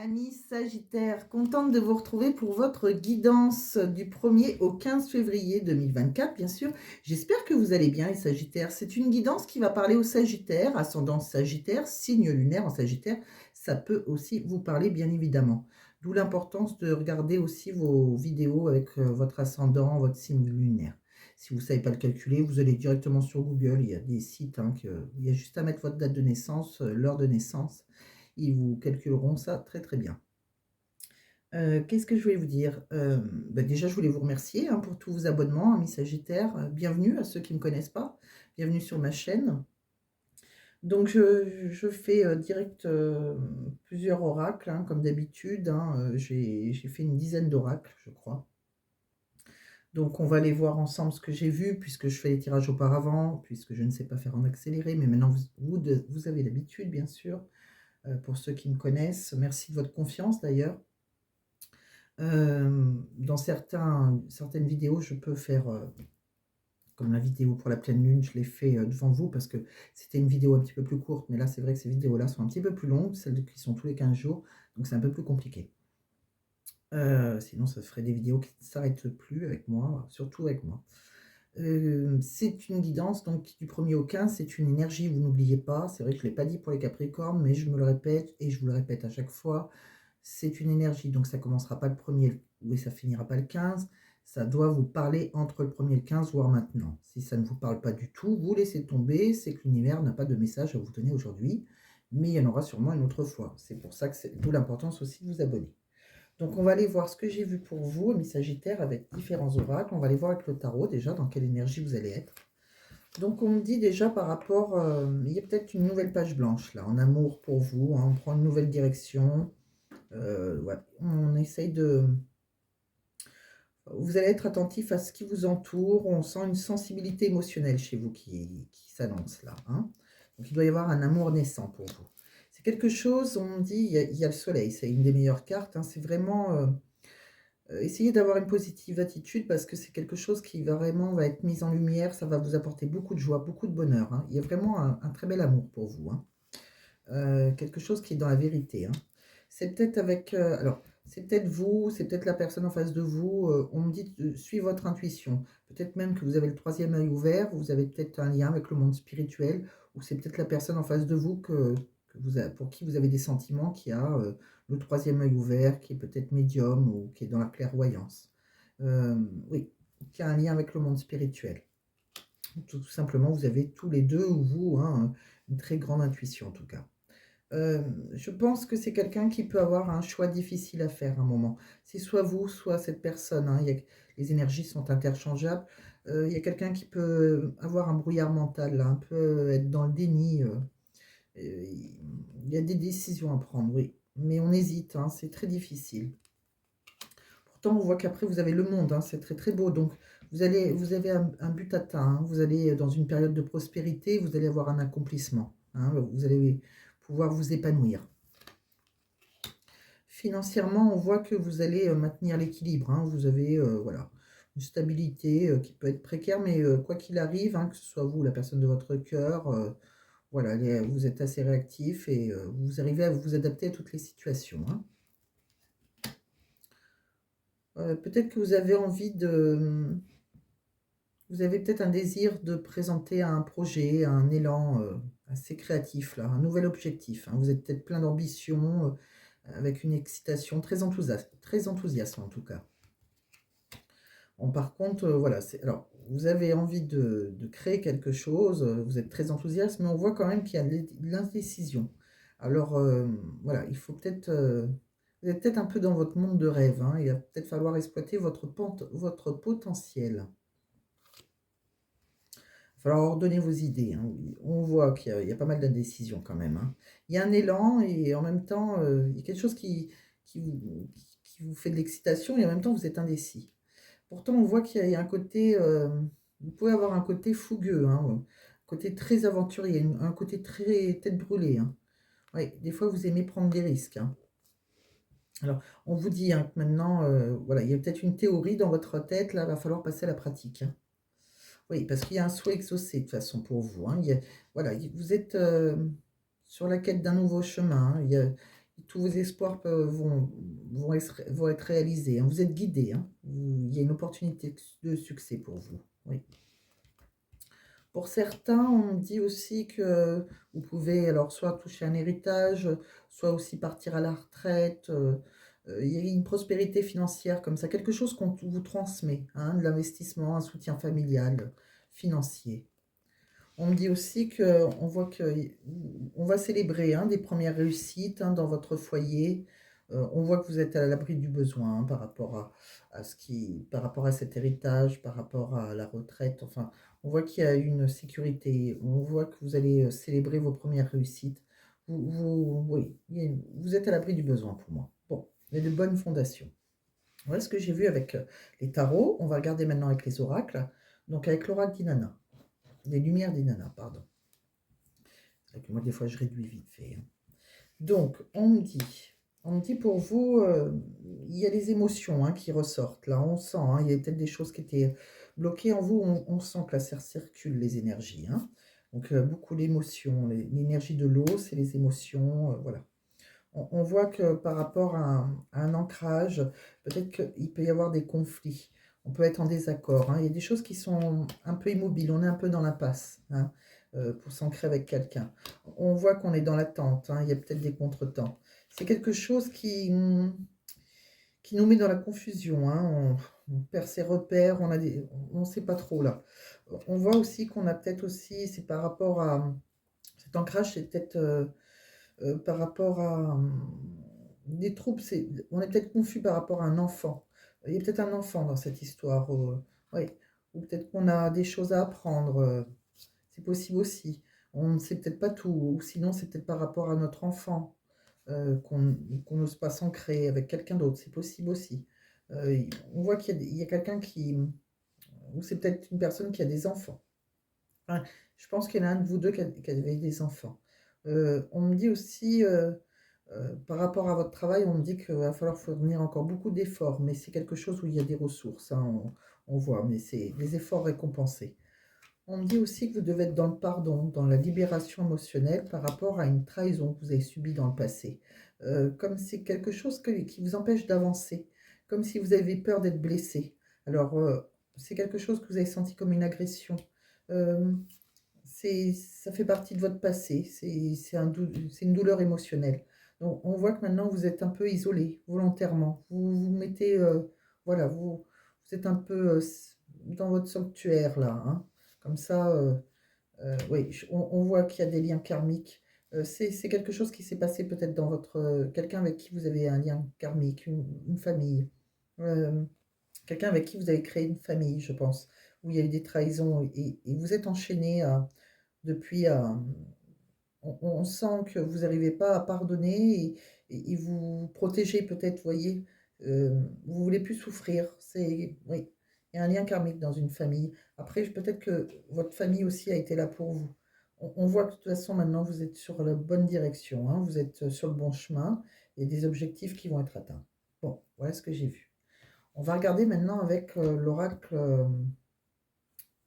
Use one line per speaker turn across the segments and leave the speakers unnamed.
Amis Sagittaire, contente de vous retrouver pour votre guidance du 1er au 15 février 2024, bien sûr. J'espère que vous allez bien, les Sagittaires. C'est une guidance qui va parler aux Sagittaires, ascendant Sagittaire, signe lunaire en Sagittaire. Ça peut aussi vous parler, bien évidemment. D'où l'importance de regarder aussi vos vidéos avec votre ascendant, votre signe lunaire. Si vous ne savez pas le calculer, vous allez directement sur Google. Il y a des sites, il y a juste à mettre votre date de naissance, l'heure de naissance. Ils vous calculeront ça très très bien. Qu'est-ce que je voulais vous dire? Déjà, je voulais vous remercier pour tous vos abonnements, amis Sagittaires. Bienvenue à ceux qui ne me connaissent pas. Bienvenue sur ma chaîne. Donc, je fais direct plusieurs oracles, comme d'habitude. J'ai fait une dizaine d'oracles, je crois. Donc, on va aller voir ensemble ce que j'ai vu, puisque je fais les tirages auparavant, puisque je ne sais pas faire en accéléré. Mais maintenant, vous avez l'habitude, bien sûr. Pour ceux qui me connaissent, merci de votre confiance d'ailleurs. Dans certaines vidéos, je peux faire, comme la vidéo pour la pleine lune, je l'ai fait devant vous parce que c'était une vidéo un petit peu plus courte, mais là c'est vrai que ces vidéos-là sont un petit peu plus longues, celles qui sont tous les 15 jours, donc c'est un peu plus compliqué. Sinon, ça ferait des vidéos qui ne s'arrêtent plus avec moi, surtout avec moi. C'est une guidance, donc du 1er au 15, c'est une énergie, vous n'oubliez pas, c'est vrai que je ne l'ai pas dit pour les Capricornes, mais je me le répète et je vous le répète à chaque fois, c'est une énergie, donc ça commencera pas le 1er et ça finira pas le 15. Ça doit vous parler entre le 1er et le 15, voire maintenant. Si ça ne vous parle pas du tout, vous laissez tomber, c'est que l'univers n'a pas de message à vous donner aujourd'hui, mais il y en aura sûrement une autre fois. C'est pour ça que c'est d'où l'importance aussi de vous abonner. Donc on va aller voir ce que j'ai vu pour vous, amis Sagittaires, avec différents oracles. On va aller voir avec le tarot déjà dans quelle énergie vous allez être. Donc on me dit déjà par rapport, il y a peut-être une nouvelle page blanche là, en amour pour vous, on prend une nouvelle direction. Ouais, on essaye de... Vous allez être attentif à ce qui vous entoure. On sent une sensibilité émotionnelle chez vous qui s'annonce là. Donc il doit y avoir un amour naissant pour vous. C'est quelque chose, on dit, il y a le soleil, c'est une des meilleures cartes. C'est vraiment... essayez d'avoir une positive attitude parce que c'est quelque chose qui va être mis en lumière. Ça va vous apporter beaucoup de joie, beaucoup de bonheur. Il y a vraiment un très bel amour pour vous. Quelque chose qui est dans la vérité. C'est peut-être avec... alors, c'est peut-être vous, c'est peut-être la personne en face de vous. On me dit de suivre votre intuition. Peut-être même que vous avez le troisième œil ouvert. Vous avez peut-être un lien avec le monde spirituel. Ou c'est peut-être la personne en face de vous pour qui vous avez des sentiments, qui a le troisième œil ouvert, qui est peut-être médium ou qui est dans la clairvoyance. Oui, qui a un lien avec le monde spirituel. Tout simplement, vous avez tous les deux, ou vous, une très grande intuition en tout cas. Je pense que c'est quelqu'un qui peut avoir un choix difficile à faire à un moment. C'est soit vous, soit cette personne. Les énergies sont interchangeables. Il y a quelqu'un qui peut avoir un brouillard mental, là, un peu être dans le déni. Il y a des décisions à prendre, oui. Mais on hésite, c'est très difficile. Pourtant, on voit qu'après, vous avez le monde, c'est très très beau. Donc, vous avez un but atteint. Vous allez dans une période de prospérité, vous allez avoir un accomplissement. Vous allez pouvoir vous épanouir. Financièrement, on voit que vous allez maintenir l'équilibre. Vous avez voilà, une stabilité qui peut être précaire, mais quoi qu'il arrive, que ce soit vous, la personne de votre cœur, voilà, vous êtes assez réactif et vous arrivez à vous adapter à toutes les situations. Peut-être que vous avez envie de... Vous avez peut-être un désir de présenter un projet, un élan assez créatif, là, un nouvel objectif. Vous êtes peut-être plein d'ambition, avec une excitation très enthousiaste en tout cas. Bon, par contre, voilà, alors, vous avez envie de créer quelque chose, vous êtes très enthousiaste, mais on voit quand même qu'il y a de l'indécision. Alors, voilà, il faut peut-être... vous êtes peut-être un peu dans votre monde de rêve, il va peut-être falloir exploiter votre potentiel. Il va falloir ordonner vos idées. On voit qu'il y a pas mal d'indécision quand même. Il y a un élan et en même temps, il y a quelque chose qui vous fait de l'excitation et en même temps, vous êtes indécis. Pourtant, on voit qu'il y a un côté, vous pouvez avoir un côté fougueux, un côté très aventurier, un côté très tête brûlée. Oui, des fois, vous aimez prendre des risques. Alors, on vous dit que maintenant, voilà, il y a peut-être une théorie dans votre tête, là, il va falloir passer à la pratique. Oui, parce qu'il y a un souhait exaucé de toute façon pour vous. Voilà, vous êtes sur la quête d'un nouveau chemin. tous vos espoirs vont être réalisés, hein. Vous êtes guidé, hein. Il y a une opportunité de succès pour vous. Oui. Pour certains, on dit aussi que vous pouvez alors soit toucher un héritage, soit aussi partir à la retraite. Il y a une prospérité financière comme ça, quelque chose qu'on vous transmet, hein, de l'investissement, un soutien familial, financier. On me dit aussi qu'on voit qu'on va célébrer, hein, des premières réussites, hein, dans votre foyer. On voit que vous êtes à l'abri du besoin, hein, par rapport à cet héritage, par rapport à la retraite. Enfin, on voit qu'il y a une sécurité. On voit que vous allez célébrer vos premières réussites. Oui, vous êtes à l'abri du besoin pour moi. Bon, il y a de bonnes fondations. Voilà ce que j'ai vu avec les tarots. On va regarder maintenant avec les oracles. Donc avec l'oracle d'Inanna. Des lumières d'Inanna, pardon. C'est vrai que moi, des fois, je réduis vite fait, hein. Donc, on me dit pour vous, il y a les émotions, hein, qui ressortent. Là, on sent, hein, il y a peut-être des choses qui étaient bloquées en vous. On sent que là, ça circule les énergies, hein. Donc, beaucoup d'émotions. L'énergie de l'eau, c'est les émotions, voilà. On voit que par rapport à un ancrage, peut-être qu'il peut y avoir des conflits. On peut être en désaccord, hein. Il y a des choses qui sont un peu immobiles. On est un peu dans l'impasse, hein, pour s'ancrer avec quelqu'un. On voit qu'on est dans l'attente, hein. Il y a peut-être des contretemps. C'est quelque chose qui nous met dans la confusion, hein. On perd ses repères, on ne sait pas trop là. On voit aussi qu'on a peut-être aussi, c'est par rapport à cet ancrage, c'est peut-être par rapport à des troubles, on est peut-être confus par rapport à un enfant. Il y a peut-être un enfant dans cette histoire. Oui. Ou peut-être qu'on a des choses à apprendre. C'est possible aussi. On ne sait peut-être pas tout. Ou sinon, c'est peut-être par rapport à notre enfant qu'on n'ose pas s'ancrer avec quelqu'un d'autre. C'est possible aussi. On voit il y a quelqu'un ou c'est peut-être une personne qui a des enfants. Enfin, je pense qu'il y en a un de vous deux qui avait des enfants. On me dit aussi, par rapport à votre travail, on me dit qu'il va falloir fournir encore beaucoup d'efforts, mais c'est quelque chose où il y a des ressources, hein, on voit, mais c'est des efforts récompensés. On me dit aussi que vous devez être dans le pardon, dans la libération émotionnelle par rapport à une trahison que vous avez subie dans le passé. Comme c'est quelque chose qui vous empêche d'avancer, comme si vous avez peur d'être blessé. Alors, c'est quelque chose que vous avez senti comme une agression. Euh, ça fait partie de votre passé, c'est une douleur émotionnelle. Donc, on voit que maintenant vous êtes un peu isolé, volontairement. Vous vous mettez, voilà, vous êtes un peu dans votre sanctuaire là, hein. Comme ça, oui, on voit qu'il y a des liens karmiques. C'est quelque chose qui s'est passé peut-être dans quelqu'un avec qui vous avez un lien karmique, une famille. Euh, Quelqu'un avec qui vous avez créé une famille, je pense, où il y a eu des trahisons et vous êtes enchaîné depuis. On sent que vous n'arrivez pas à pardonner et vous vous protégez peut-être, voyez. Vous voulez plus souffrir. Oui, il y a un lien karmique dans une famille. Après, peut-être que votre famille aussi a été là pour vous. On voit que de toute façon, maintenant, vous êtes sur la bonne direction, hein. Vous êtes sur le bon chemin et des objectifs qui vont être atteints. Bon, voilà ce que j'ai vu. On va regarder maintenant avec l'oracle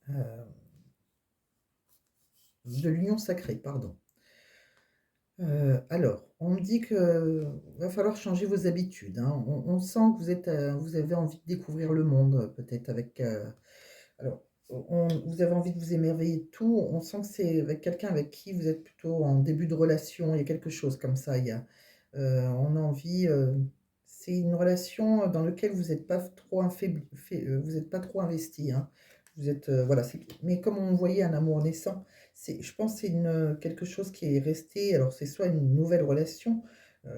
euh, de l'union sacrée, pardon. Alors, on me dit que va falloir changer vos habitudes, hein. On sent que vous avez envie de découvrir le monde, peut-être avec. Alors, vous avez envie de vous émerveiller de tout. On sent que c'est avec quelqu'un avec qui vous êtes plutôt en début de relation. Il y a quelque chose comme ça. On a envie. C'est une relation dans laquelle vous n'êtes pas trop vous n'êtes pas trop investi, hein. Vous êtes, voilà. Mais comme on voyait un amour naissant. Je pense que c'est quelque chose qui est resté. Alors, c'est soit une nouvelle relation,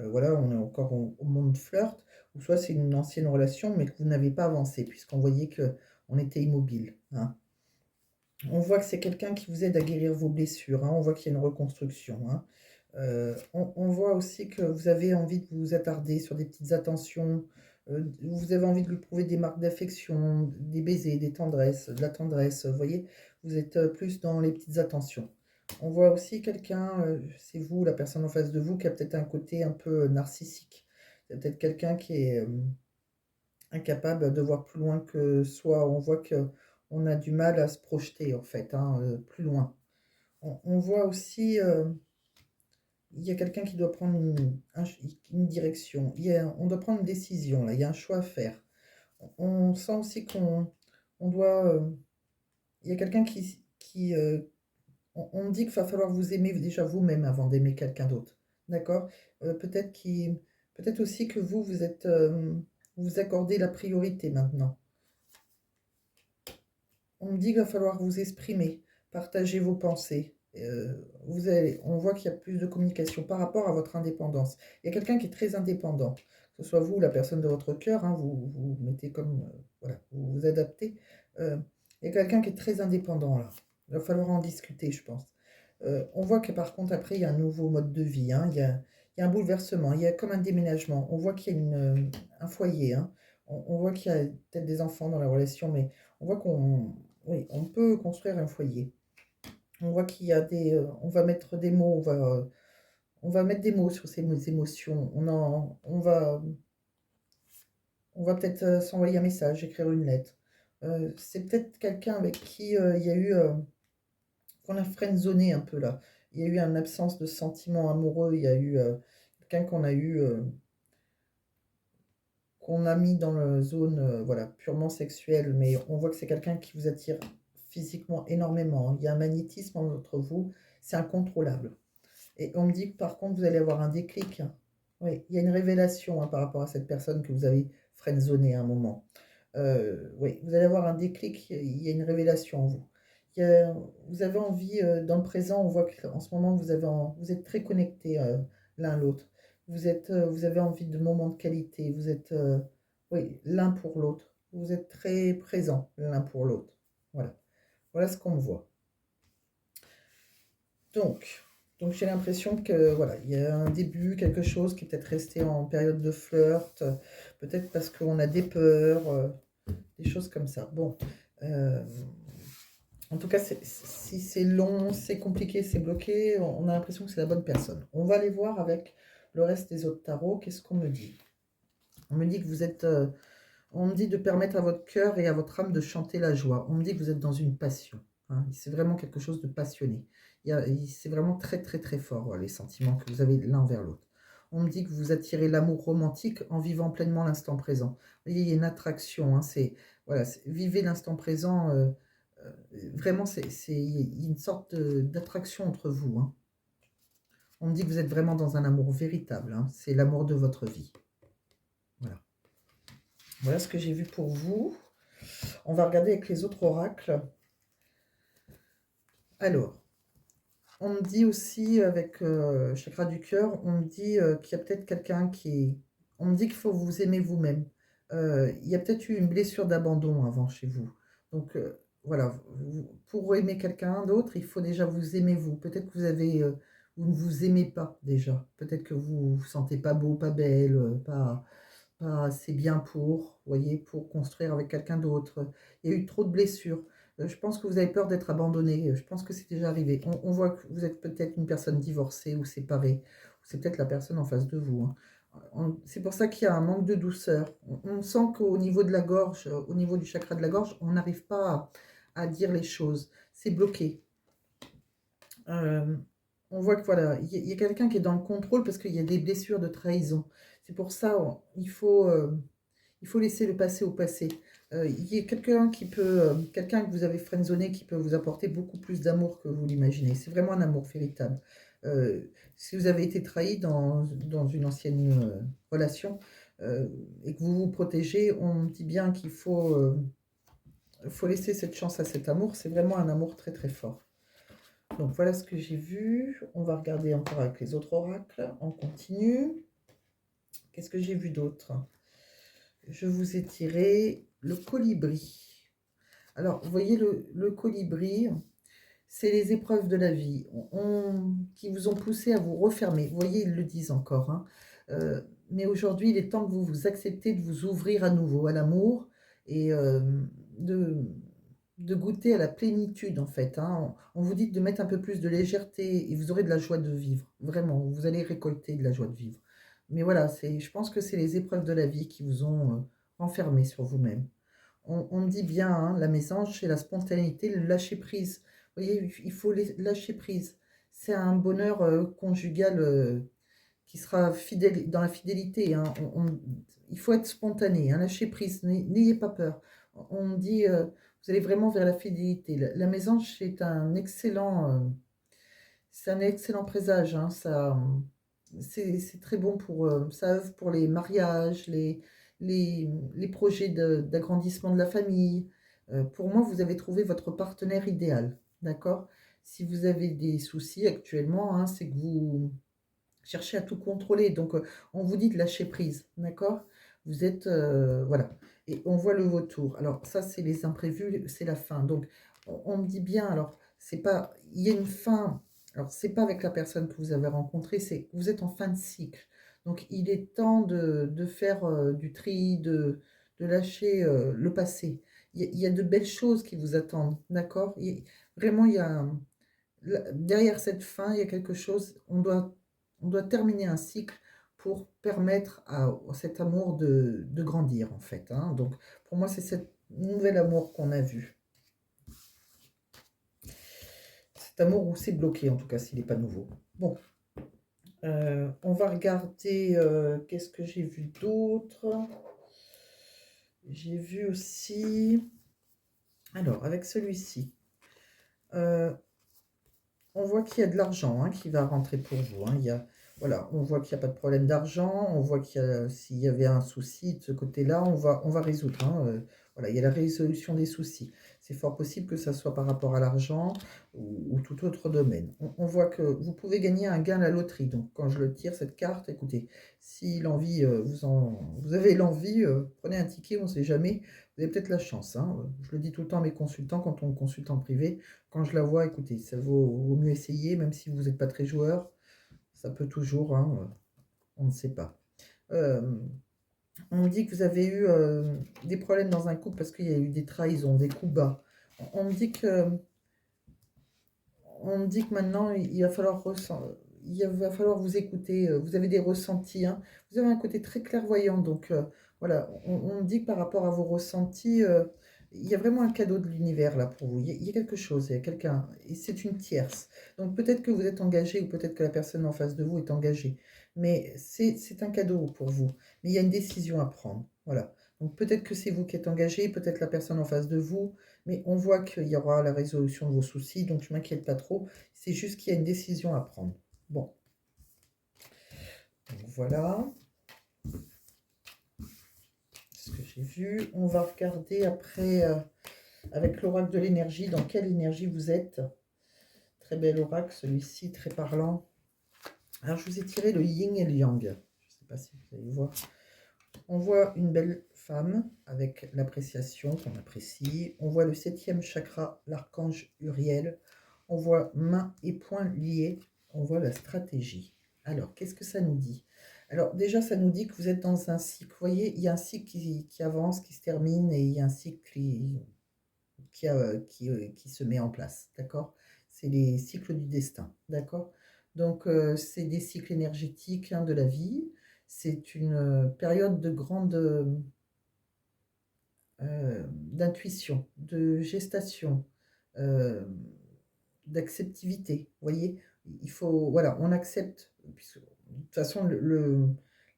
voilà, on est encore au monde de flirt, ou soit c'est une ancienne relation, mais que vous n'avez pas avancé, puisqu'on voyait que on était immobile, hein. On voit que c'est quelqu'un qui vous aide à guérir vos blessures, hein. On voit qu'il y a une reconstruction, hein. On voit aussi que vous avez envie de vous attarder sur des petites attentions, vous avez envie de lui prouver des marques d'affection, des baisers, des tendresses, de la tendresse, vous voyez, vous êtes plus dans les petites attentions. On voit aussi quelqu'un, c'est vous, la personne en face de vous, qui a peut-être un côté un peu narcissique. C'est peut-être quelqu'un qui est incapable de voir plus loin que soi. On voit que on a du mal à se projeter, en fait, hein, plus loin. On voit aussi, il y a quelqu'un qui doit prendre une direction. On doit prendre une décision, là. Il y a un choix à faire. On sent aussi on doit... il y a quelqu'un on me dit qu'il va falloir vous aimer déjà vous-même avant d'aimer quelqu'un d'autre. D'accord? Peut-être aussi que vous êtes... vous accordez la priorité maintenant. On me dit qu'il va falloir vous exprimer, partager vos pensées. On voit qu'il y a plus de communication par rapport à votre indépendance. Il y a quelqu'un qui est très indépendant, que ce soit vous, la personne de votre cœur, hein, vous mettez comme, voilà, vous vous adaptez. Euh, il y a quelqu'un qui est très indépendant là. Il va falloir en discuter, je pense. On voit que par contre, après, il y a un nouveau mode de vie, hein, il y a un bouleversement, il y a comme un déménagement. On voit qu'il y a un foyer, hein. On voit qu'il y a peut-être des enfants dans la relation, mais on voit oui, on peut construire un foyer. On voit qu'il y a on va mettre des mots, on va mettre des mots sur ces émotions. On va peut-être s'envoyer un message, écrire une lettre. C'est peut-être quelqu'un avec qui il y a eu, qu'on a friendzoné un peu là. Il y a eu une absence de sentiments amoureux. Il y a eu quelqu'un qu'on a mis dans la zone voilà, purement sexuelle, mais on voit que c'est quelqu'un qui vous attire physiquement énormément. Il y a un magnétisme entre vous, c'est incontrôlable. Et on me dit que par contre, vous allez avoir un déclic. Oui, il y a une révélation par rapport à cette personne que vous avez friendzoné à un moment. Oui, vous allez avoir un déclic, il y a une révélation en vous. Vous avez envie, dans le présent, on voit qu'en ce moment, vous êtes très connectés l'un à l'autre. Vous avez envie de moments de qualité, vous êtes oui, l'un pour l'autre. Vous êtes très présents l'un pour l'autre. Voilà. Voilà ce qu'on voit. Donc, donc j'ai l'impression que voilà, il y a un début, quelque chose qui est peut-être resté en période de flirt, peut-être parce qu'on a des peurs, des choses comme ça. Bon, en tout cas, si c'est long, c'est compliqué, c'est bloqué, on a l'impression que c'est la bonne personne. On va aller voir avec le reste des autres tarots. Qu'est-ce qu'on me dit? On me dit que vous êtes... on me dit de permettre à votre cœur et à votre âme de chanter la joie. On me dit que vous êtes dans une passion. Hein. C'est vraiment quelque chose de passionné. C'est vraiment très, très, très fort, les sentiments que vous avez l'un envers l'autre. On me dit que vous attirez l'amour romantique en vivant pleinement l'instant présent. Vous voyez, il y a une attraction. Hein, voilà, vivez l'instant présent. Vraiment, il y a une sorte d'attraction entre vous. Hein. On me dit que vous êtes vraiment dans un amour véritable. Hein. C'est l'amour de votre vie. Voilà. Voilà ce que j'ai vu pour vous. On va regarder avec les autres oracles. Alors, on me dit aussi avec chakra du cœur, on me dit qu'il y a peut-être quelqu'un qui... On me dit qu'il faut vous aimer vous-même. Il y a peut-être eu une blessure d'abandon avant chez vous. Donc voilà, pour aimer quelqu'un d'autre, il faut déjà vous aimer vous. Peut-être que vous ne vous aimez pas déjà. Peut-être que vous ne vous sentez pas beau, pas belle, pas assez bien voyez, pour construire avec quelqu'un d'autre. Il y a eu trop de blessures. Je pense que vous avez peur d'être abandonné. Je pense que c'est déjà arrivé. On voit que vous êtes peut-être une personne divorcée ou séparée. C'est peut-être la personne en face de vous. Hein. C'est pour ça qu'il y a un manque de douceur. On sent qu'au niveau de la gorge, au niveau du chakra de la gorge, on n'arrive pas à dire les choses. C'est bloqué. On voit que voilà, il y a quelqu'un qui est dans le contrôle parce qu'il y a des blessures de trahison. C'est pour ça il faut laisser le passé au passé. Il y a quelqu'un que vous avez friendzoné qui peut vous apporter beaucoup plus d'amour que vous l'imaginez. C'est vraiment un amour véritable. Si vous avez été trahi dans une ancienne relation et que vous vous protégez, on dit bien qu'il faut laisser cette chance à cet amour. C'est vraiment un amour très très fort. Donc voilà ce que j'ai vu. On va regarder encore avec les autres oracles. On continue. Qu'est-ce que j'ai vu d'autre? Je vous ai tiré le colibri. Alors, vous voyez, le colibri, c'est les épreuves de la vie qui vous ont poussé à vous refermer. Vous voyez, ils le disent encore. Hein. Mais aujourd'hui, il est temps que vous vous acceptez de vous ouvrir à nouveau à l'amour et de goûter à la plénitude, en fait. Hein. On vous dit de mettre un peu plus de légèreté et vous aurez de la joie de vivre. Vraiment, vous allez récolter de la joie de vivre. Mais voilà, je pense que c'est les épreuves de la vie qui vous ont renfermé sur vous-même. On me dit bien, hein, la mésange, c'est la spontanéité, le lâcher-prise. Vous voyez, il faut lâcher prise. c'est un bonheur conjugal qui sera fidèle dans la fidélité, hein. Il faut être spontané, hein, lâcher prise, n'ayez pas peur. On me dit, vous allez vraiment vers la fidélité. La mésange, c'est un excellent présage, hein, c'est très bon pour, ça œuvre pour les mariages, les projets d'agrandissement de la famille. Pour moi, vous avez trouvé votre partenaire idéal, d'accord? Si vous avez des soucis actuellement, hein, c'est que vous cherchez à tout contrôler. Donc, on vous dit de lâcher prise, d'accord? Vous êtes, voilà. Et on voit le vautour. Alors, ça, c'est les imprévus, c'est la fin. Donc, on me dit bien, alors, c'est pas, il y a une fin. Alors, c'est pas avec la personne que vous avez rencontrée, c'est que vous êtes en fin de cycle. Donc, il est temps de faire du tri, de lâcher le passé. Il y a de belles choses qui vous attendent, d'accord? Vraiment, il y a, derrière cette fin, il y a quelque chose, on doit terminer un cycle pour permettre à cet amour de grandir, en fait, hein. Donc, pour moi, c'est cet nouvel amour qu'on a vu. Cet amour où c'est bloqué, en tout cas, s'il n'est pas nouveau. Bon, on va regarder, qu'est-ce que j'ai vu d'autre? J'ai vu aussi... Alors, avec celui-ci, euh, on voit qu'il y a de l'argent, hein, qui va rentrer pour vous, hein. Voilà, on voit qu'il n'y a pas de problème d'argent. On voit s'il y avait un souci de ce côté-là, on va résoudre, hein. Voilà, il y a la résolution des soucis. C'est fort possible que ça soit par rapport à l'argent ou tout autre domaine. On voit que vous pouvez gagner un gain à la loterie. Donc, quand je le tire, cette carte, écoutez, si l'envie, vous avez l'envie, prenez un ticket, on ne sait jamais. Vous avez peut-être la chance, hein. Je le dis tout le temps à mes consultants quand on me consulte en privé. Quand je la vois, écoutez, vaut mieux essayer, même si vous n'êtes pas très joueur. Ça peut toujours, hein, on ne sait pas. Euh, on me dit que vous avez eu des problèmes dans un couple parce qu'il y a eu des trahisons, des coups bas. On me dit que, on me dit que maintenant, il va falloir vous écouter. Vous avez des ressentis, hein. Vous avez un côté très clairvoyant. Donc, voilà, on me dit que par rapport à vos ressentis, il y a vraiment un cadeau de l'univers là pour vous. Il y a quelque chose, il y a quelqu'un, et c'est une tierce. Donc peut-être que vous êtes engagé ou peut-être que la personne en face de vous est engagée. Mais c'est un cadeau pour vous. Mais il y a une décision à prendre. Voilà. Donc peut-être que c'est vous qui êtes engagé, peut-être la personne en face de vous, mais on voit qu'il y aura la résolution de vos soucis, donc je ne m'inquiète pas trop. C'est juste qu'il y a une décision à prendre. Bon, donc voilà ce que j'ai vu. On va regarder après, avec l'oracle de l'énergie, dans quelle énergie vous êtes. Très bel oracle, celui-ci, très parlant. Alors, je vous ai tiré le yin et le yang. Je ne sais pas si vous allez voir. On voit une belle femme avec l'appréciation qu'on apprécie. On voit le 7e chakra, l'archange Uriel. On voit mains et poings liés. On voit la stratégie. Alors, qu'est-ce que ça nous dit? Alors, déjà, ça nous dit que vous êtes dans un cycle. Vous voyez, il y a un cycle qui avance, qui se termine, et il y a un cycle qui se met en place. D'accord? C'est les cycles du destin. D'accord? Donc, c'est des cycles énergétiques, hein, de la vie. C'est une période de grande d'intuition, de gestation, euh, d'acceptivité. Vous voyez, il faut, voilà, on accepte. Puisque, de toute façon,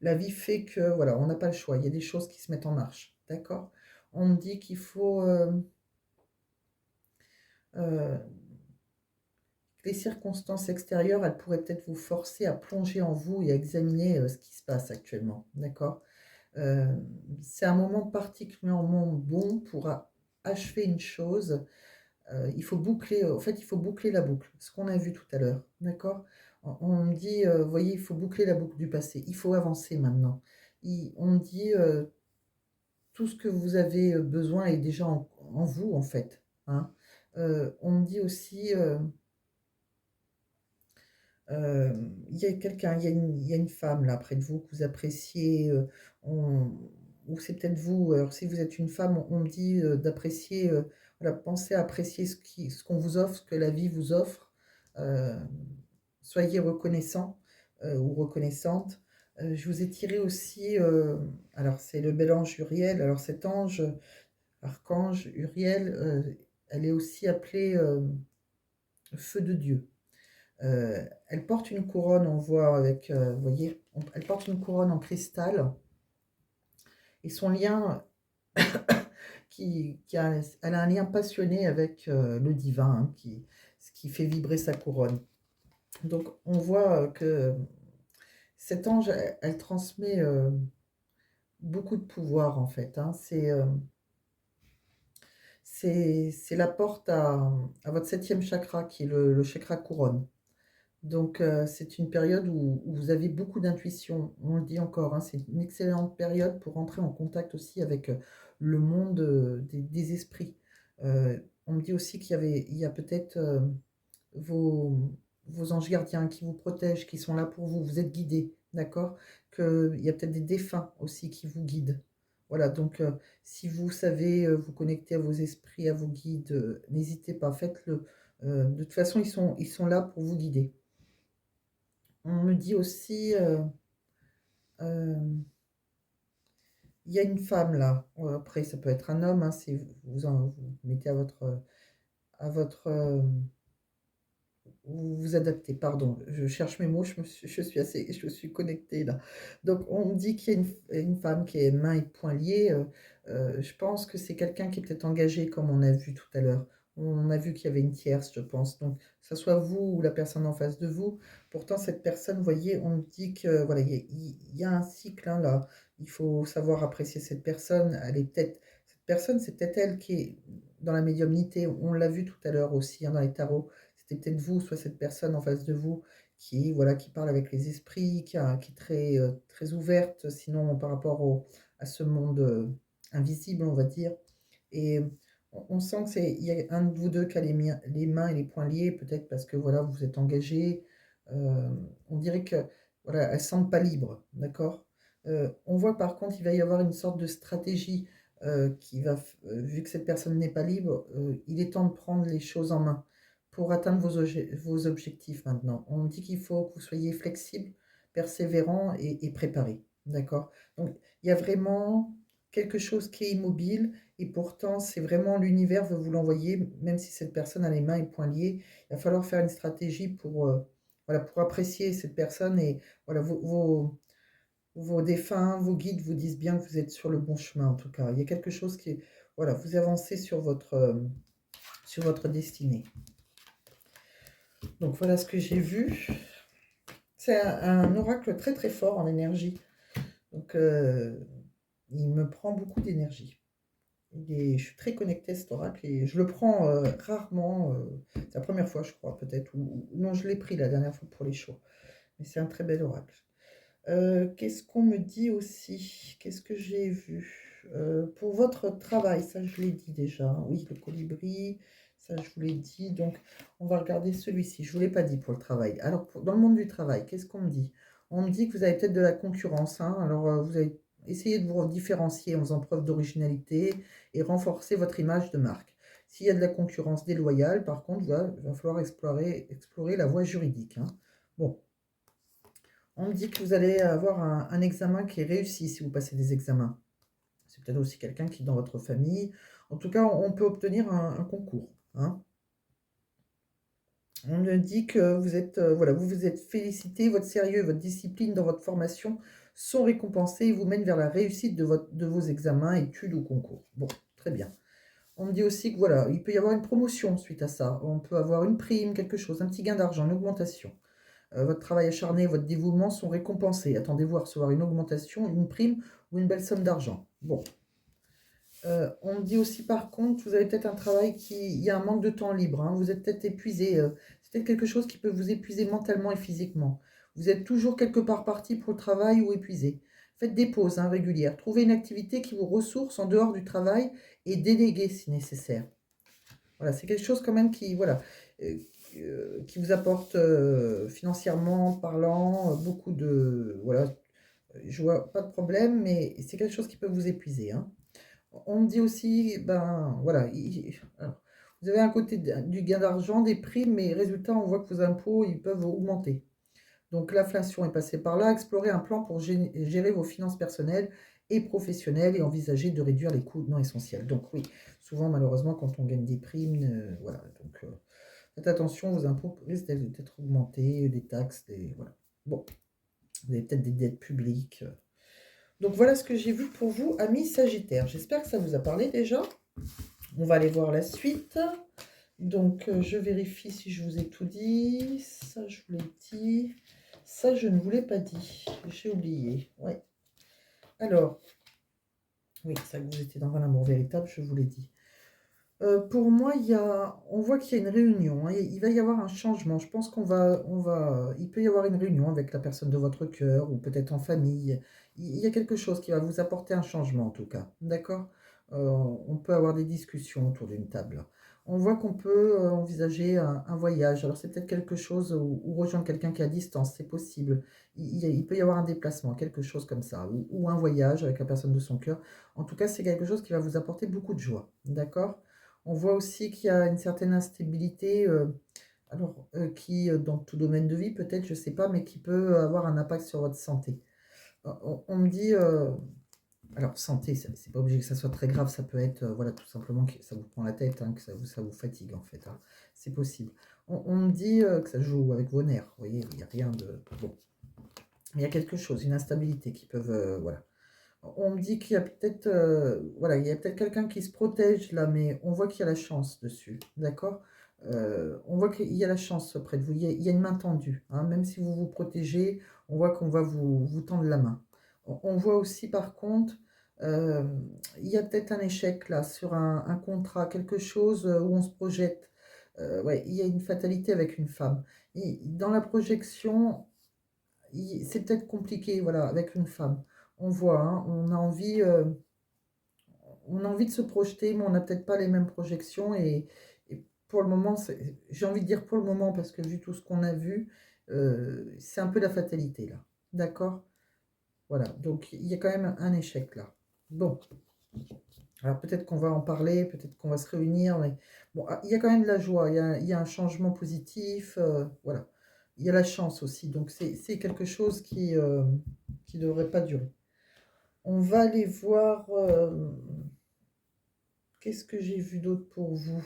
la vie fait que, voilà, on n'a pas le choix. Il y a des choses qui se mettent en marche. D'accord? On me dit qu'il faut euh, les circonstances extérieures, elles pourraient peut-être vous forcer à plonger en vous et à examiner ce qui se passe actuellement. D'accord? Euh, c'est un moment particulièrement bon pour achever une chose. Il faut boucler, en fait, il faut boucler la boucle, ce qu'on a vu tout à l'heure. D'accord? On me dit, vous voyez, il faut boucler la boucle du passé. Il faut avancer maintenant. On me dit, tout ce que vous avez besoin est déjà en vous, en fait, hein. On me dit aussi, il y a quelqu'un, il y a une femme là près de vous que vous appréciez, on- ou c'est peut-être vous. Alors si vous êtes une femme, on me dit d'apprécier, voilà, pensez à apprécier ce qu'on vous offre, ce que la vie vous offre. Euh, Soyez reconnaissant ou reconnaissante. Je vous ai tiré aussi, alors c'est le bel ange Uriel. Alors cet ange, archange Uriel, elle est aussi appelée feu de Dieu. Elle porte une couronne, on voit avec, vous voyez, elle porte une couronne en cristal. Et son lien, elle a un lien passionné avec le divin, hein, ce qui fait vibrer sa couronne. Donc on voit que cet ange, elle transmet beaucoup de pouvoir en fait, hein. C'est la porte à votre septième chakra qui est le chakra couronne. Donc c'est une période où vous avez beaucoup d'intuition. On le dit encore, hein, c'est une excellente période pour entrer en contact aussi avec le monde des esprits. On me dit aussi il y a peut-être vos, vos anges gardiens qui vous protègent, qui sont là pour vous. Vous êtes guidés, d'accord? Il y a peut-être des défunts aussi qui vous guident. Voilà, donc si vous savez vous connecter à vos esprits, à vos guides, n'hésitez pas, faites-le. De toute façon, ils sont là pour vous guider. On me dit aussi, il y a une femme là. Après, ça peut être un homme, hein, si vous mettez à votre, vous vous adaptez. Pardon, je cherche mes mots. Je suis connectée là. Donc, on me dit qu'il y a une femme qui est mains et poings liés. Je pense que c'est quelqu'un qui est peut-être engagé, comme on a vu tout à l'heure. On a vu qu'il y avait une tierce, je pense. Donc, que ce soit vous ou la personne en face de vous. Pourtant, cette personne, vous voyez, on me dit que voilà, il y a un cycle, hein, là. Il faut savoir apprécier cette personne. Cette personne, c'est peut-être elle qui est dans la médiumnité. On l'a vu tout à l'heure aussi, hein, dans les tarots. C'était peut-être vous, soit cette personne en face de vous qui, voilà, qui parle avec les esprits, qui est très, très ouverte, sinon par rapport à ce monde invisible, on va dire. Et on sent que il y a un de vous deux qui a les mains et les poings liés, peut-être parce que voilà, vous êtes engagé. Euh, on dirait que voilà, elles ne se sentent pas libres, d'accord? On voit par contre, il va y avoir une sorte de stratégie vu que cette personne n'est pas libre, il est temps de prendre les choses en main pour atteindre vos objectifs maintenant. On dit qu'il faut que vous soyez flexible, persévérant et préparé, d'accord? Donc, il y a vraiment quelque chose qui est immobile et pourtant, c'est vraiment l'univers veut vous l'envoyer, même si cette personne a les mains et les poings liés. Il va falloir faire une stratégie voilà, pour apprécier cette personne et voilà, vos défunts, vos guides vous disent bien que vous êtes sur le bon chemin en tout cas. Il y a quelque chose qui est, voilà, vous avancez sur votre destinée. Donc voilà ce que j'ai vu. C'est un oracle très très fort en énergie. Donc il me prend beaucoup d'énergie. Je suis très connectée à cet oracle et je le prends rarement. C'est la première fois, je crois, peut-être. Non, je l'ai pris la dernière fois pour les shows. Mais c'est un très bel oracle. Qu'est-ce qu'on me dit aussi? Qu'est-ce que j'ai vu? Pour votre travail, ça je l'ai dit déjà. Oui, le colibri, ça je vous l'ai dit. Donc, on va regarder celui-ci. Je ne vous l'ai pas dit pour le travail. Alors, dans le monde du travail, qu'est-ce qu'on me dit? On me dit que vous avez peut-être de la concurrence, hein. Alors, vous allez essayer de vous différencier en faisant preuve d'originalité et renforcer votre image de marque. S'il y a de la concurrence déloyale, par contre, il va falloir explorer la voie juridique, hein. Bon. On me dit que vous allez avoir un examen qui est réussi si vous passez des examens. C'est peut-être aussi quelqu'un qui est dans votre famille. En tout cas, on peut obtenir un concours, hein. On me dit que vous êtes, voilà, vous vous êtes félicité, votre sérieux et votre discipline dans votre formation sont récompensés et vous mènent vers la réussite de vos examens, études ou concours. Bon, très bien. On me dit aussi que voilà, il peut y avoir une promotion suite à ça. On peut avoir une prime, quelque chose, un petit gain d'argent, une augmentation. Votre travail acharné, votre dévouement sont récompensés. Attendez-vous à recevoir une augmentation, une prime ou une belle somme d'argent. Bon. On me dit aussi par contre, vous avez peut-être un travail il y a un manque de temps libre, hein. Vous êtes peut-être épuisé. C'est peut-être quelque chose qui peut vous épuiser mentalement et physiquement. Vous êtes toujours quelque part parti pour le travail ou épuisé. Faites des pauses, hein, régulières. Trouvez une activité qui vous ressource en dehors du travail et déléguez si nécessaire. Voilà, c'est quelque chose quand même voilà, euh, qui vous apporte financièrement parlant beaucoup de... Voilà, je vois pas de problème, mais c'est quelque chose qui peut vous épuiser, hein. On me dit aussi, ben voilà, alors, vous avez un côté du gain d'argent, des primes, mais résultat, on voit que vos impôts, ils peuvent augmenter. Donc l'inflation est passée par là. Explorez un plan pour gérer vos finances personnelles et professionnelles et envisager de réduire les coûts non essentiels. Donc oui, souvent malheureusement quand on gagne des primes, voilà, donc Faites attention, vos impôts risquent d'être augmentés, des taxes, voilà. Bon, vous avez peut-être des dettes publiques. Donc voilà ce que j'ai vu pour vous, amis Sagittaires. J'espère que ça vous a parlé déjà. On va aller voir la suite. Donc je vérifie si je vous ai tout dit. Ça, je vous l'ai dit. Ça, je ne vous l'ai pas dit. J'ai oublié. Ouais. Alors, oui, ça que vous étiez dans un amour véritable, je vous l'ai dit. Pour moi, on voit qu'il y a une réunion, hein, il va y avoir un changement. Je pense il peut y avoir une réunion avec la personne de votre cœur ou peut-être en famille. Il y a quelque chose qui va vous apporter un changement en tout cas, d'accord? On peut avoir des discussions autour d'une table. On voit qu'on peut envisager un voyage. Alors c'est peut-être quelque chose ou rejoindre quelqu'un qui est à distance, c'est possible. Il peut y avoir un déplacement, quelque chose comme ça, ou un voyage avec la personne de son cœur. En tout cas, c'est quelque chose qui va vous apporter beaucoup de joie, d'accord? On voit aussi qu'il y a une certaine instabilité, qui, dans tout domaine de vie, peut-être, je ne sais pas, mais qui peut avoir un impact sur votre santé. On me dit, alors santé, c'est pas obligé que ça soit très grave, ça peut être, voilà, tout simplement que ça vous prend la tête, hein, que ça vous fatigue en fait, hein. C'est possible. On me dit que ça joue avec vos nerfs, vous voyez, il n'y a rien de... Bon, il y a quelque chose, une instabilité qui peuvent, voilà. On me dit qu'il y a peut-être voilà, il y a peut-être quelqu'un qui se protège là, mais on voit qu'il y a la chance dessus, d'accord? On voit qu'il y a la chance près de vous, il y a une main tendue, hein, même si vous vous protégez, on voit qu'on va vous tendre la main. On voit aussi par contre, euh, il y a peut-être un échec là sur un contrat, quelque chose où on se projette. Ouais, il y a une fatalité avec une femme. Dans la projection, c'est peut-être compliqué, voilà, avec une femme. On voit, hein, on a envie de se projeter, mais on n'a peut-être pas les mêmes projections. Et pour le moment, j'ai envie de dire pour le moment, parce que vu tout ce qu'on a vu, c'est un peu la fatalité, là. D'accord? Voilà, donc il y a quand même un échec, là. Bon, alors peut-être qu'on va en parler, peut-être qu'on va se réunir, mais bon, il y a quand même de la joie, il y a un changement positif, voilà. Il y a la chance aussi, donc c'est quelque chose qui devrait pas durer. On va aller voir, qu'est-ce que j'ai vu d'autre pour vous?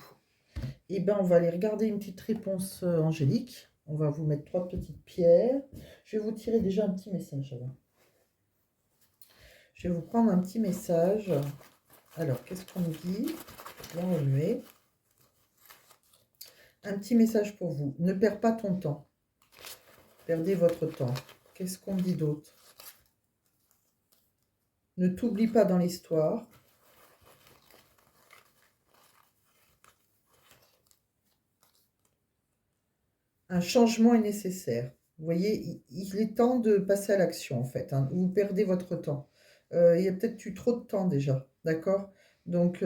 Eh bien, on va aller regarder une petite réponse angélique. On va vous mettre 3 petites pierres. Je vais vous tirer déjà un petit message avant. Je vais vous prendre un petit message. Alors, qu'est-ce qu'on nous dit? Bien remuer. Un petit message pour vous. Ne perds pas ton temps. Perdez votre temps. Qu'est-ce qu'on dit d'autre? Ne t'oublie pas dans l'histoire. Un changement est nécessaire. Vous voyez, il est temps de passer à l'action, en fait, hein. Vous perdez votre temps. Il y a peut-être eu trop de temps déjà, d'accord? Donc,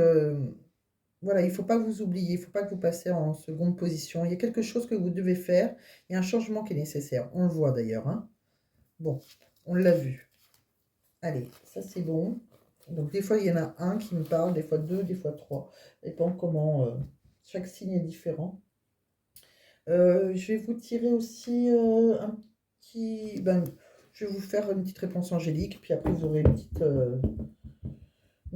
voilà, il ne faut pas vous oublier, il ne faut pas que vous passiez en seconde position. Il y a quelque chose que vous devez faire, il y a un changement qui est nécessaire. On le voit d'ailleurs, hein. Bon, on l'a vu. Allez, ça c'est bon. Donc, des fois, il y en a un qui me parle, des fois deux, des fois trois. Ça dépend comment chaque signe est différent. Je vais vous tirer aussi un petit... Ben, je vais vous faire une petite réponse angélique, puis après vous aurez un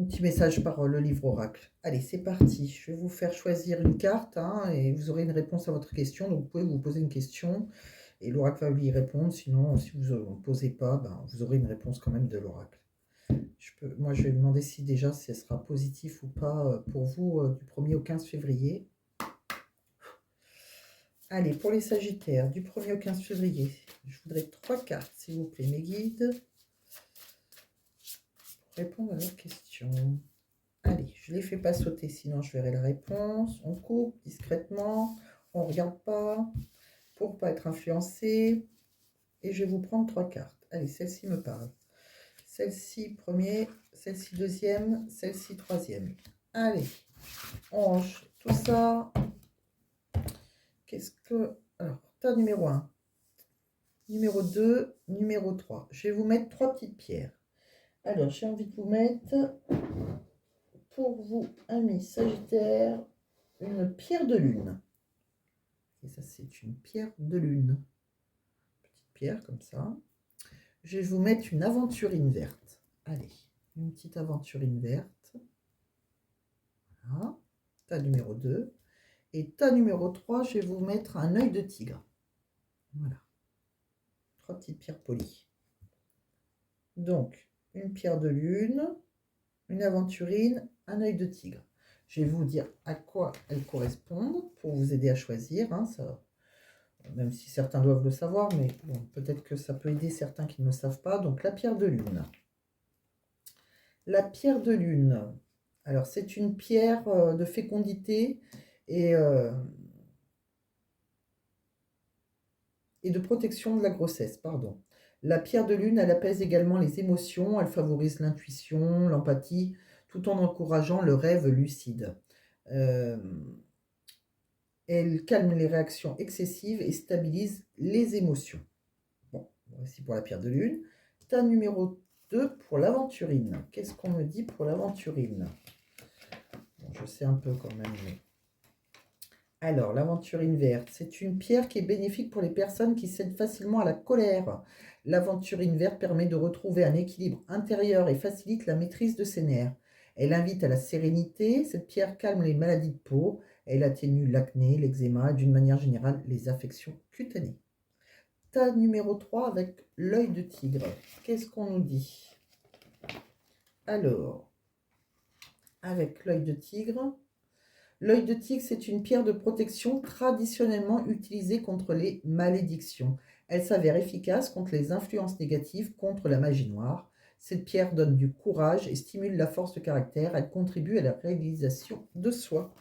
petit message par le livre oracle. Allez, c'est parti. Je vais vous faire choisir une carte, hein, et vous aurez une réponse à votre question. Donc vous pouvez vous poser une question et l'oracle va lui y répondre. Sinon, si vous ne posez pas, ben, vous aurez une réponse quand même de l'oracle. Moi, je vais demander si déjà si elle sera positif ou pas pour vous du 1er au 15 février. Allez, pour les Sagittaires, du 1er au 15 février, je voudrais 3 cartes, s'il vous plaît, mes guides, pour répondre à leurs questions. Allez, je ne les fais pas sauter, sinon je verrai la réponse. On coupe discrètement, on ne regarde pas, pour ne pas être influencé. Et je vais vous prendre 3 cartes. Allez, celle-ci me parle. Celle-ci, premier, celle-ci, deuxième, celle-ci, troisième. Allez, on range tout ça. Qu'est-ce que... Alors, tas numéro 1. Numéro 2, numéro 3. Je vais vous mettre 3 petites pierres. Alors, j'ai envie de vous mettre, pour vous, amis Sagittaire, une pierre de lune. Et ça, c'est une pierre de lune. Petite pierre comme ça. Je vais vous mettre une aventurine verte. Allez, une petite aventurine verte. Voilà. Tas numéro 2. Et tas numéro 3, je vais vous mettre un œil de tigre. Voilà. 3 petites pierres polies. Donc, une pierre de lune, une aventurine, un œil de tigre. Je vais vous dire à quoi elles correspondent pour vous aider à choisir. Hein, ça, même si certains doivent le savoir, mais bon, peut-être que ça peut aider certains qui ne le savent pas. Donc, la pierre de lune. La pierre de lune. Alors, c'est une pierre de fécondité et de protection de la grossesse, pardon. La pierre de lune, elle apaise également les émotions, elle favorise l'intuition, l'empathie, tout en encourageant le rêve lucide. Euh, Elle calme les réactions excessives et stabilise les émotions. Bon, voici pour la pierre de lune. Tas numéro 2 pour l'aventurine. Qu'est-ce qu'on me dit pour l'aventurine? Bon, je sais un peu quand même, mais... Alors, l'aventurine verte, c'est une pierre qui est bénéfique pour les personnes qui cèdent facilement à la colère. L'aventurine verte permet de retrouver un équilibre intérieur et facilite la maîtrise de ses nerfs. Elle invite à la sérénité. Cette pierre calme les maladies de peau. Elle atténue l'acné, l'eczéma et d'une manière générale les affections cutanées. Tas numéro 3 avec l'œil de tigre. Qu'est-ce qu'on nous dit? Alors, avec l'œil de tigre, l'œil de tigre, c'est une pierre de protection traditionnellement utilisée contre les malédictions. Elle s'avère efficace contre les influences négatives, contre la magie noire. Cette pierre donne du courage et stimule la force de caractère. Elle contribue à la réalisation de soi.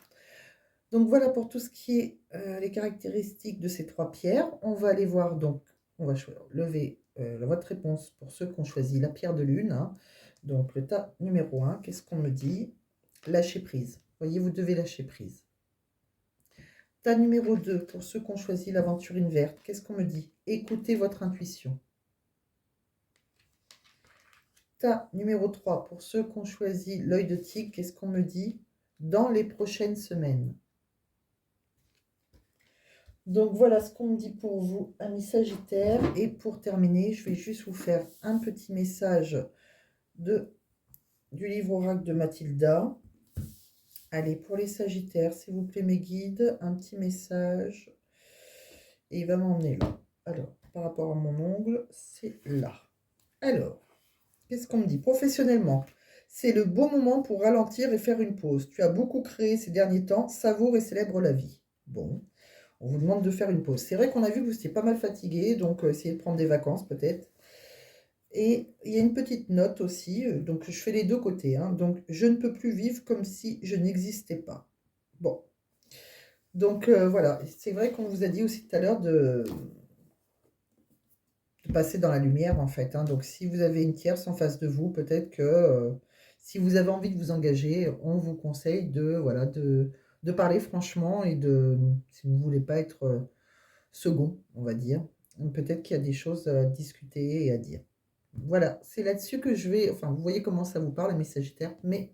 Donc voilà pour tout ce qui est les caractéristiques de ces 3 pierres. On va aller voir, donc on va lever votre réponse pour ceux qui ont choisi la pierre de lune. Hein. Donc le tas numéro 1, qu'est-ce qu'on me dit? Lâcher prise. Voyez, vous devez lâcher prise. Tas numéro 2, pour ceux qui ont choisi l'aventurine verte, qu'est-ce qu'on me dit? Écoutez votre intuition. Tas numéro 3, pour ceux qui ont choisi l'œil de tigre, qu'est-ce qu'on me dit? Dans les prochaines semaines. Donc voilà ce qu'on me dit pour vous, amis Sagittaires. Et pour terminer, je vais juste vous faire un petit message du livre Oracle de Mathilda. Allez, pour les Sagittaires, s'il vous plaît, mes guides, un petit message. Et il va m'emmener là. Alors, par rapport à mon ongle, c'est là. Alors, qu'est-ce qu'on me dit? Professionnellement, c'est le bon moment pour ralentir et faire une pause. Tu as beaucoup créé ces derniers temps, savoure et célèbre la vie. Bon, on vous demande de faire une pause. C'est vrai qu'on a vu que vous étiez pas mal fatigué, donc essayez de prendre des vacances peut-être. Et il y a une petite note aussi, donc je fais les deux côtés. Hein. Donc, je ne peux plus vivre comme si je n'existais pas. Bon, donc voilà, c'est vrai qu'on vous a dit aussi tout à l'heure de passer dans la lumière en fait. Hein. Donc si vous avez une tierce en face de vous, peut-être que si vous avez envie de vous engager, on vous conseille de, voilà, de parler franchement et de, si vous ne voulez pas être second, on va dire, peut-être qu'il y a des choses à discuter et à dire. Voilà, c'est là-dessus que je vais, enfin vous voyez comment ça vous parle, mes Sagittaires, mais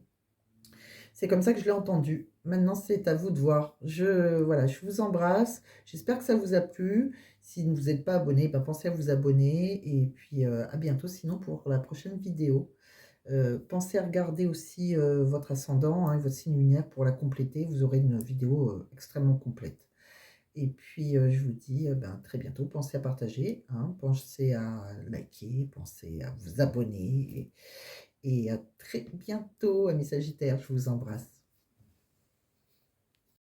c'est comme ça que je l'ai entendu. Maintenant, c'est à vous de voir. Voilà, je vous embrasse. J'espère que ça vous a plu. Si vous n'êtes pas abonné, ben, pensez à vous abonner. Et puis, à bientôt, sinon, pour la prochaine vidéo. Pensez à regarder aussi votre ascendant hein, et votre signe lunaire pour la compléter. Vous aurez une vidéo extrêmement complète. Et puis, je vous dis ben, très bientôt. Pensez à partager. Hein, pensez à liker. Pensez à vous abonner. Et à très bientôt, amis Sagittaires. Je vous embrasse.